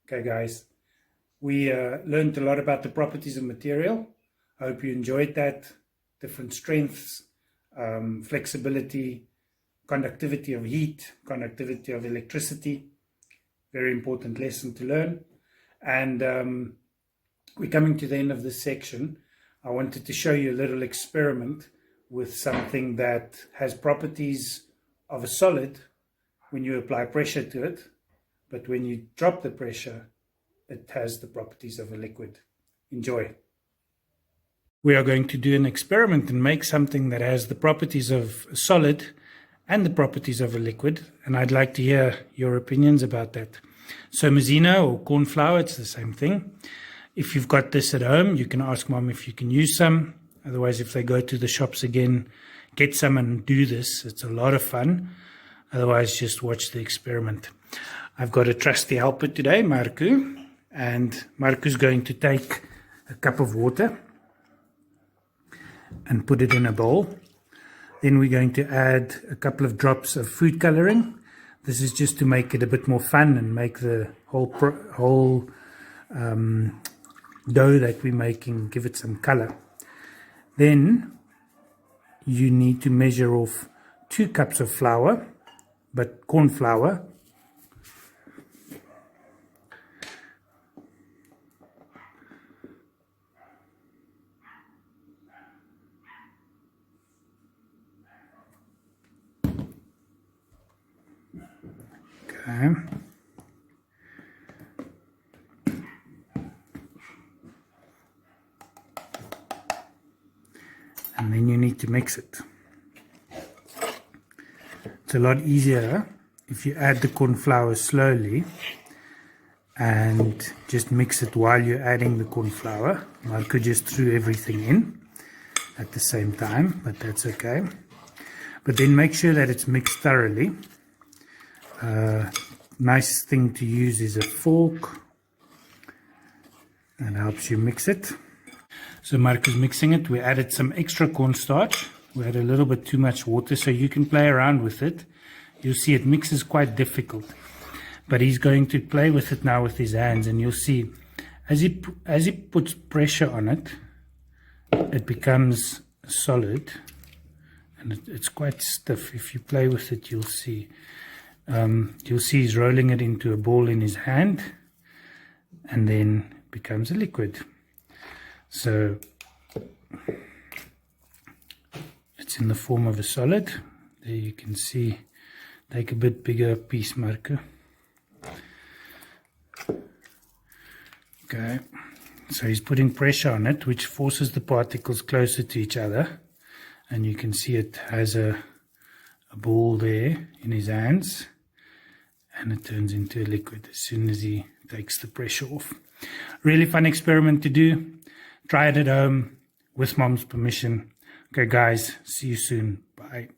Okay guys, we learned a lot about the properties of material. I hope you enjoyed that. Different strengths, flexibility, conductivity of heat, conductivity of electricity. Very important lesson to learn. And we're coming to the end of this section. I wanted to show you a little experiment with something that has properties of a solid when you apply pressure to it, but when you drop the pressure, it has the properties of a liquid. Enjoy. We are going to do an experiment and make something that has the properties of a solid and the properties of a liquid, and I'd like to hear your opinions about that. So maizena or corn flour, it's the same thing. If you've got this at home, you can ask Mom if you can use some. Otherwise, if they go to the shops again, get some and do this. It's a lot of fun. Otherwise, just watch the experiment. I've got a trusty helper today, Marco, and Marco's going to take a cup of water and put it in a bowl. Then we're going to add a couple of drops of food coloring. This is just to make it a bit more fun and make the whole dough that we're making, give it some color. Then you need to measure off 2 cups of flour, but corn flour. Okay. And then you need to mix it. It's a lot easier if you add the corn flour slowly and just mix it while you're adding the corn flour. I could just throw everything in at the same time, but that's okay. But then make sure that it's mixed thoroughly. Nice thing to use is a fork. That helps you mix it. So Mark is mixing it. We added some extra cornstarch. We had a little bit too much water, so you can play around with it. You'll see it mixes quite difficult. But he's going to play with it now with his hands, and you'll see as he puts pressure on it, it becomes solid, and it's quite stiff. If you play with it, you'll see. He's rolling it into a ball in his hand, and then it becomes a liquid. So it's in the form of a solid. There you can see. Take a bit bigger piece, Marco. Okay, so he's putting pressure on it, which forces the particles closer to each other, and you can see it has a ball there in his hands, and it turns into a liquid as soon as he takes the pressure off. Really fun experiment to do. Try it at home with Mom's permission. Okay guys, see you soon. Bye.